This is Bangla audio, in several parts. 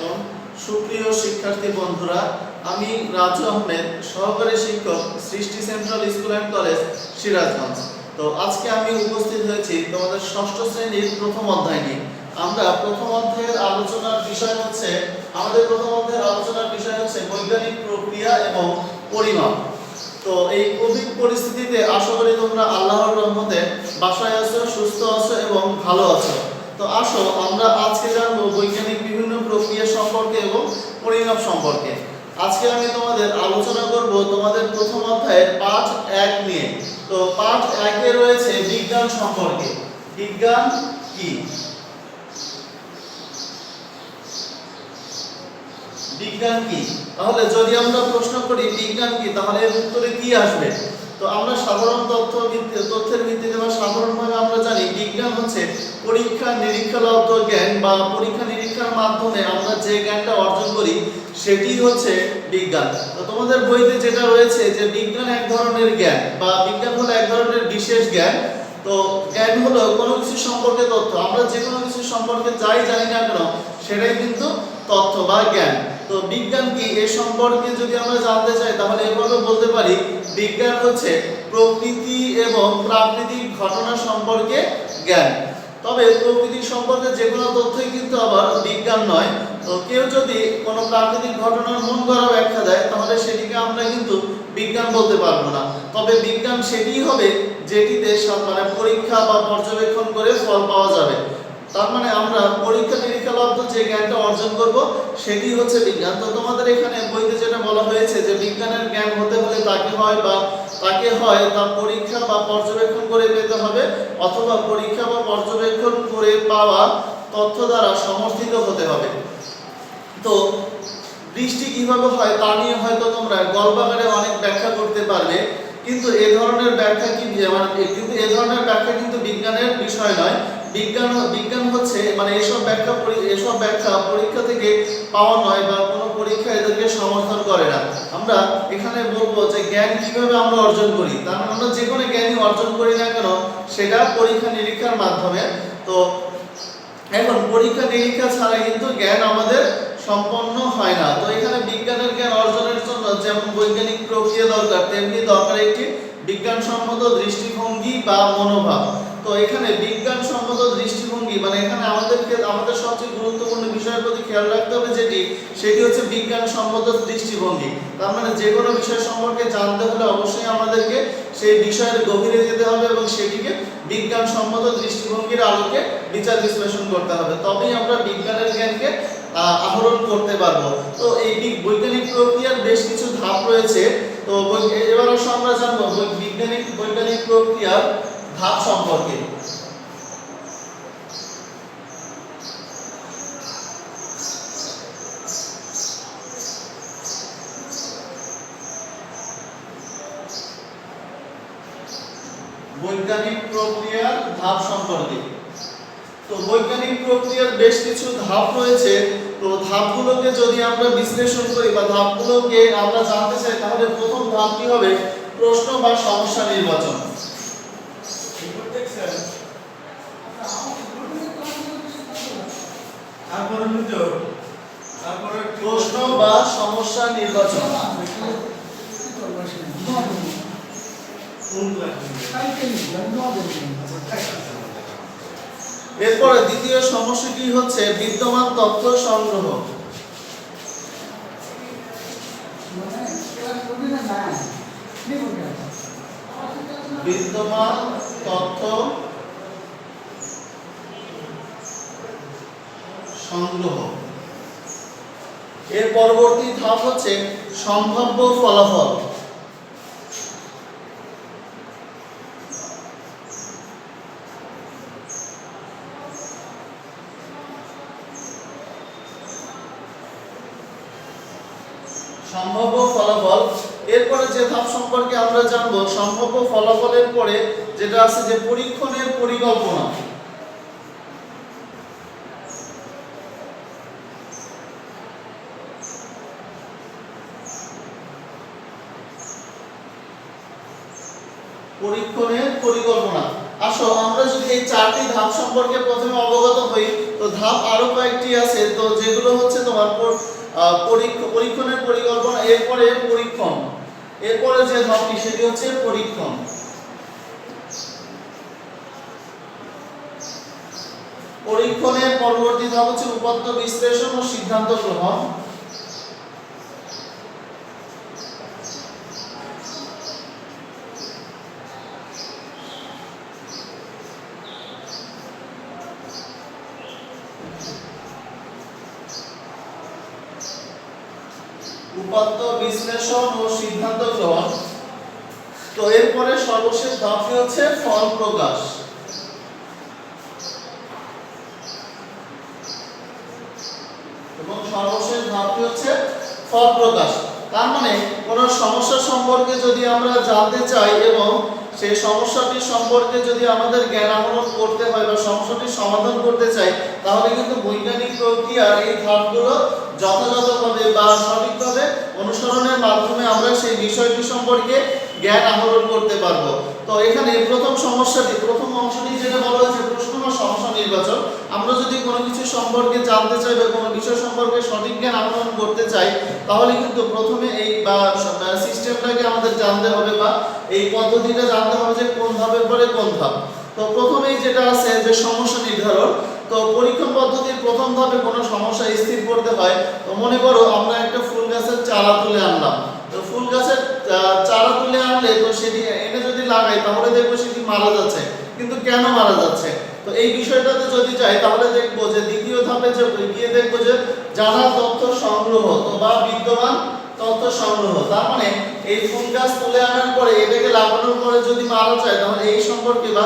আলাইকুম সুপ্রিয় শিক্ষার্থী বন্ধুরা, আমি রাজু আহমেদ, সহকারী শিক্ষক, সৃষ্টি central school and college, Sirajganj. তো আজকে আমি উপস্থিত হয়েছি তোমাদের ষষ্ঠ শ্রেণীর প্রথম অধ্যায় নিয়ে। আমরা প্রথম অধ্যায়ের আলোচনার বিষয় হচ্ছে বৈজ্ঞানিক প্রক্রিয়া এবং পরিমাপ। তো এই কোভিড পরিস্থিতিতে আশা করি তোমরা আল্লাহর রহমতে বাসায় আছো, সুস্থ আছো এবং ভালো আছো। তো আসো আমরা আজকে জানবো বৈজ্ঞানিক বিভিন্ন প্রক্রিয়া সম্পর্কে এবং পরিমাপ সম্পর্কে। আজকে আমি তোমাদের আলোচনা করব তোমাদের প্রথম অধ্যায়ের পাঠ 1 নিয়ে। তো পাঠ 1 এ রয়েছে বিজ্ঞান সম্পর্কে। বিজ্ঞান কি? বিজ্ঞান কি? তাহলে যদি আমরা প্রশ্ন করি বিজ্ঞান কি, তাহলে এর উত্তরে কি আসবে? তো আমরা সাধারণ তথ্যের ভিত্তিতে বা সাধারণভাবে আমরা জানি বিজ্ঞান হচ্ছে পরীক্ষা নিরীক্ষালব্ধ জ্ঞান বা পরীক্ষা নিরীক্ষার মাধ্যমে আমরা যে জ্ঞানটা অর্জন করি সেটি হচ্ছে বিজ্ঞান। তো তোমাদের বইতে যেটা রয়েছে যে বিজ্ঞান এক ধরনের জ্ঞান বা বিজ্ঞান হলো এক ধরনের বিশেষ জ্ঞান। তো জ্ঞান হলো কোনো কিছু সম্পর্কে তথ্য। আমরা যে কোনো কিছু সম্পর্কে যাই জানি না কেন সেটাই কিন্তু তথ্য বা জ্ঞান। তো বিজ্ঞান কি এ সম্পর্কে যদি আমরা জানতে চাই তাহলে এভাবে বলতে পারি বিজ্ঞান হচ্ছে প্রকৃতি এবং প্রাকৃতিক ঘটনা সম্পর্কে জ্ঞান। তবে প্রকৃতি সম্পর্কে যে কোনো তথ্যই কিন্তু আবার বিজ্ঞান নয়। তো কেউ যদি কোনো প্রাকৃতিক ঘটনার মন গড়া ব্যাখ্যা দেয় তাহলে সেটিকে আমরা কিন্তু বিজ্ঞান বলতে পারবো না। তবে বিজ্ঞান সেটিই হবে যেটিতে পরীক্ষা বা পর্যবেক্ষণ করে ফল পাওয়া যাবে। তার মানে আমরা পরীক্ষা নিরীক্ষালব্ধ যে জ্ঞানটা অর্জন করব সেটি হচ্ছে বিজ্ঞান। তো তোমাদের এখানে বইতে যেটা বলা হয়েছে যে বিজ্ঞানের জ্ঞান হতে হলে তাকে হয় তা পরীক্ষা বা পর্যবেক্ষণ করে পেতে হবে, অথবা পরীক্ষা বা পর্যবেক্ষণ করে পাওয়া তথ্য দ্বারা সমর্থিত হতে হবে। তো বৃষ্টি কিভাবে হয় তা নিয়ে হয়তো তোমরা গল্পাকারে অনেক ব্যাখ্যা করতে পারবে, কিন্তু এ ধরনের ব্যাখ্যা কিন্তু বিজ্ঞানের বিষয় নয়। বিজ্ঞান হচ্ছে এসব ব্যাখ্যা পরীক্ষা থেকে পাওয়া নয় বা কোনো পরীক্ষা এদেরকে সমর্থন করে না। আমরা এখানে বলবো যে জ্ঞান কিভাবে আমরা অর্জন করি, তার মানে আমরা যে কোনো জ্ঞানই অর্জন করি না কেন সেটা পরীক্ষা নিরীক্ষার মাধ্যমে। তো এখন পরীক্ষা নিরীক্ষা ছাড়া কিন্তু জ্ঞান আমাদের সম্পন্ন হয় না। তো এখানে বিজ্ঞানের জ্ঞান অর্জনের জন্য যেমন বৈজ্ঞানিক প্রক্রিয়া দরকার, তেমনি দরকার একটি বিজ্ঞানসম্মত দৃষ্টিভঙ্গি বা মনোভাব। তো এখানে বিজ্ঞানসম্মত দৃষ্টিভঙ্গি এখানে আমাদের সবচেয়ে গুরুত্বপূর্ণ বিষয়ের প্রতি খেয়াল রাখতে হবে সেটি হচ্ছে বিজ্ঞানসম্মত দৃষ্টিভঙ্গি। তার মানে যে কোনো বিষয় সম্পর্কে জানতে হলে অবশ্যই আমাদেরকে সেই বিষয়ের গভীরে যেতে হবে এবং সেটিকে বিজ্ঞানসম্মত দৃষ্টিভঙ্গির আলোকে বিচার বিশ্লেষণ করতে হবে, তবেই আমরা বিজ্ঞানের জ্ঞানকে আহরণ করতে পারবো। তো এই বৈজ্ঞানিক প্রক্রিয়ার বেশ কিছু ধাপ রয়েছে। তো এবার আমরা জানবো বৈজ্ঞানিক প্রক্রিয়ার ধাপ সম্পর্কে। বৈজ্ঞানিক প্রক্রিয়ার ধাপ সম্পর্কে। তো বৈজ্ঞানিক প্রক্রিয়ার বেশ কিছু ধাপ রয়েছে। তো ধাপগুলোকে যদি আমরা বিশ্লেষণ করি বা ধাপগুলোকে আমরা জানতে চাই তাহলে প্রথম ধাপটি হবে প্রশ্ন বা সমস্যা নির্বাচন। তারপরে প্রশ্ন বা সমস্যা নির্বাচন। এরপরে দ্বিতীয় সমস্যাটি হচ্ছে বিদ্যমান তথ্য সংগ্রহ। বিদ্যমান তথ্য সংগ্রহ। এর পরবর্তী ধাপ হচ্ছে সম্ভাব্য ফলাফল। সম্ভাব্য ফলাফল। এরপরে যে ধাপ সম্পর্কে আমরা জানবো সম্ভাব্য ফলাফলের পরে যেটা আছে যে পরীক্ষণের পরিকল্পনা। পরীক্ষণের পরিকল্পনা। আসো আমরা যদি এই চারটি ধাপ সম্পর্কে প্রথমে অবগত হই, তো ধাপ আরো কয়েকটি আছে, তো যেগুলো হচ্ছে তোমার পরীক্ষণের পরিকল্পনা, এরপরে পরীক্ষণ, এরপরে যে ধাপটি সেটি হচ্ছে পরীক্ষণ। পরীক্ষণের পরবর্তী ধাপ হচ্ছে উপাত্ত বিশ্লেষণ ও সিদ্ধান্ত গ্রহণ। উপাত্ত বিশ্লেষণ ও সিদ্ধান্ত গ্রহণ। তো এরপরে সর্বশেষ ধাপটি হচ্ছে ফল প্রকাশ। এবং সর্বশেষ ধাপটি হচ্ছে ফল প্রকাশ। তার মানে কোন সমস্যা সম্পর্কে যদি আমরা জানতে চাই এবং সেই সমস্যাটি সম্পর্কে যদি আমাদের জ্ঞান আহরণ করতে হয় বা সমস্যাটি সমাধান করতে চাই, তাহলে কিন্তু বৈজ্ঞানিক প্রক্রিয়ার এই ধাপগুলো যথাযথভাবে বা সঠিকভাবে অনুসরণের মাধ্যমে আমরা সেই বিষয়টি সম্পর্কে জ্ঞান আহরণ করতে পারবো। তো এখানে প্রথম অংশটি যেটা বলা হয়েছে প্রশ্ন বা সমস্যা নির্বাচন। আমরা যদি কোনো কিছু সম্পর্কে জানতে চাই বা কোনো বিষয় সম্পর্কে সঠিক জ্ঞান আহরণ করতে চাই, তাহলে কিন্তু প্রথমে এই সিস্টেমটাকে আমাদের জানতে হবে বা এই পদ্ধতিটা জানতে হবে যে কোন ধাপের পরে কোন ধাপ। তো প্রথমেই যেটা আছে যে সমস্যা নির্ধারণ। তো পরীক্ষণ পদ্ধতির প্রথম ধাপে কোনো সমস্যা স্থির করতে হয়। তো মনে করো আমরা একটা ফুল গাছের চারা তুলে আনলাম। তো ফুল গাছের চারা তুলে আনলে তো সেটি এনে যদি লাগাই তাহলে দেখবো সেটি মারা যাচ্ছে, কিন্তু কেন মারা যাচ্ছে? তো এই বিষয়টাতে যদি যাই তাহলে দেখবো যে দ্বিতীয় ধাপে যে গিয়ে দেখবো যে জানা তথ্য সংগ্রহ বা বিদ্যমান তথ্য সংগ্রহ। তার মানে এই ফুল গাছ তুলে আনার পরে এটাকে লাগানোর পরে যদি মারা যায়, তাহলে এই সম্পর্কে বা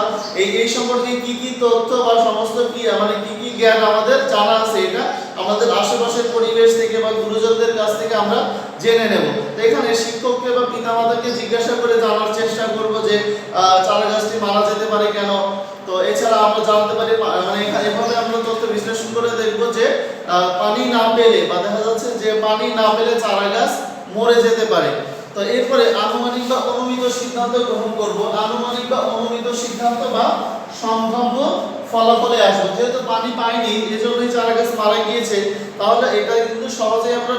এই সম্পর্কে কি কি তথ্য বা সমস্ত কি মানে কি কি জ্ঞান আমাদের জানা আছে, এটা আমাদের আশেপাশের পরিবেশ থেকে বা গুরুজনদের কাছ থেকে আমরা জেনে নেব। তো এখানে শিক্ষককে বা পিতামাতাকে জিজ্ঞাসা করে জানার চেষ্টা করব যে চারা গাছটি মারা যেতে পারে কেন। তো এছাড়া আমরা জানতে পারি মানে এভাবে আমরা তথ্য বিশ্লেষণ করে দেখব যে পানি না পেলে বা দেখা যাচ্ছে যে পানি না পেলে চারা গাছ মরে যেতে পারে। তো এরপরে আনুমানিক বা অনুমিত সিদ্ধান্ত গ্রহণ করব। আনুমানিক বা অনুমিত সিদ্ধান্ত বা সম্ভাব্য ফলাফলে আসবো। যেহেতু পানি পাইনি এজন্যই চারা গাছ মারা গিয়েছে, তাহলে এটা কিন্তু সহজেই আমরা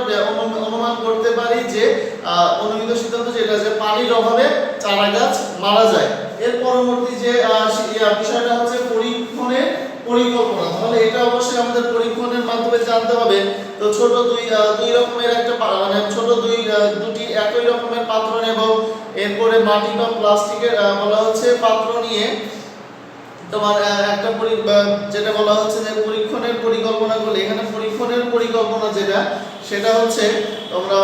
অনুমান করতে পারি যে অনুমিত সিদ্ধান্ত যেটা যে পানির অভাবে চারা গাছ মারা যায়। এর পরবর্তী যে বিষয়টা হচ্ছে পরীক্ষণের পরিকল্পনা। তাহলে এটা অবশ্যই আমাদের পরীক্ষণের মাধ্যমে জানতে হবে। তো ছোট দুই রকমের একটা মানে ছোট দুটি একই রকমের পাত্র নেব। এরপরে মাটি বা প্লাস্টিকের বলা হচ্ছে পাত্র নিয়ে তোমার একটা যেটা বলা হচ্ছে যে পরীক্ষণের পরিকল্পনা করলে, এখানে পরীক্ষণের পরিকল্পনা যেটা সেটা হচ্ছে তোমরা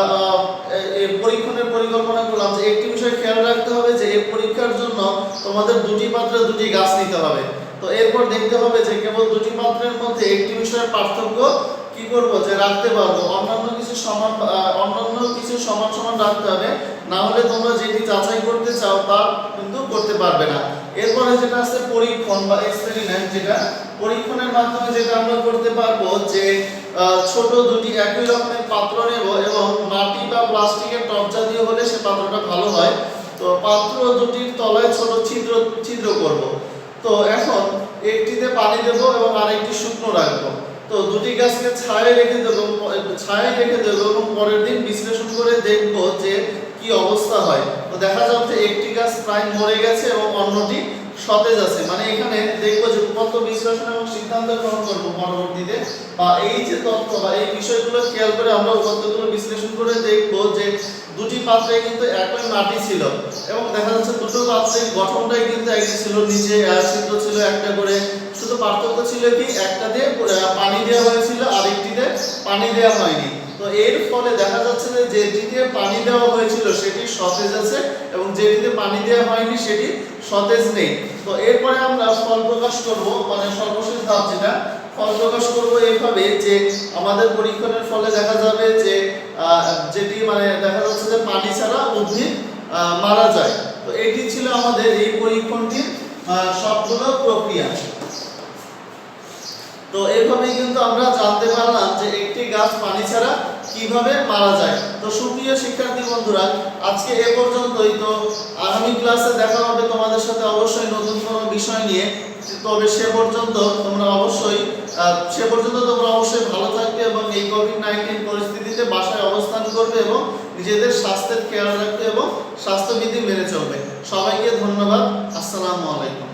এই পরীক্ষণের পরিকল্পনা করলাম যে একটি বিষয় খেয়াল রাখতে হবে যে এই পরীক্ষার জন্য তোমাদের দুটি পাত্রে দুটি গাছ নিতে হবে। তো এরপর দেখতে হবে যে কেবল দুটি পাত্রের মধ্যে একটি বিষয়ের পার্থক্য কি করব যে রাখতে পারবো, অন্যান্য কিছু সমান সমান রাখতে হবে, না হলে তোমরা যেটি যাচাই করতে চাও তা কিন্তু করতে পারবে না। এরপরে যেটা আছে পরীক্ষণ বা এক্সপেরিমেন্ট, যেটা পরীক্ষণের মাধ্যমে যেটা আমরা করতে পারবো যে ছোট দুটি একই রকমের পাত্র নেব এবং মাটি বা প্লাস্টিকের টব জাতীয় হলে সে পাত্রটা ভালো হয়। তো পাত্র দুটির তলায় ছোট ছিদ্র করব। তো এখন একটিতে পানি দেব এবং আরেকটি শুকনো রাখবো। তো দুটি গাছকে ছায়ায় রেখে দেব এবং পরের দিন বিশ্লেষণ করে দেখব যে কি অবস্থা হয়। তো দেখা যাচ্ছে একটি গাছ প্রায় মরে গেছে এবং অন্যটি সতেজ আছে। মানে এখানে দেখবো যে উপাত্ত বিশ্লেষণ এবং সিদ্ধান্ত গ্রহণ করব পরবর্তীতে, বা এই যে তথ্য বা এই বিষয়গুলো খেয়াল করে আমরা উপাত্তগুলো বিশ্লেষণ করে দেখব যে দুটি পাত্রে কিন্তু একই মাটি ছিল এবং দেখা যাচ্ছে দুটো পাত্রের গঠনটাই কিন্তু একই ছিল, নিচে ছিদ্র ছিল একটা করে, শুধু পার্থক্য ছিল কি একটাতে পানি দেওয়া হয়েছিল আরেকটিতে পানি দেওয়া হয়নি। তো এর ফলে দেখা যাচ্ছে যে যেটিতে পানি দেওয়া হয়েছিল সেটি সতেজ আছে এবং যেটিতে পানি দেওয়া হয়নি সেটি সতেজ নেই। তো এরপরে আমরা ফল প্রকাশ করব, মানে সর্বশেষ ধাপ যেটা ফল প্রকাশ করব এইভাবে যে আমাদের পরীক্ষণের ফলে দেখা যাবে যে যেটি মানে দেখা যাচ্ছে যে পানি ছাড়া উদ্ভিদ মারা যায়। তো এটি ছিল আমাদের এই পরীক্ষণটির সবগুলো প্রক্রিয়া। তো এইভাবেই কিন্তু আমরা জানতে পারলাম যে একটি গাছ পানি ছাড়া কিভাবে মারা যায়। তো সুপ্রিয় শিক্ষার্থী বন্ধুরা, আজকে এ পর্যন্তই। তো আগামী ক্লাসে দেখা হবে তোমাদের সাথে অবশ্যই নতুন কোনো বিষয় নিয়ে। তবে সে পর্যন্ত তোমরা অবশ্যই ভালো থাকবে এবং এই কোভিড-19 পরিস্থিতিতে বাসায় অবস্থান করবে এবং নিজেদের স্বাস্থ্যের খেয়াল রাখবে এবং স্বাস্থ্যবিধি মেনে চলবে। সবাইকে ধন্যবাদ। আসসালামু আলাইকুম।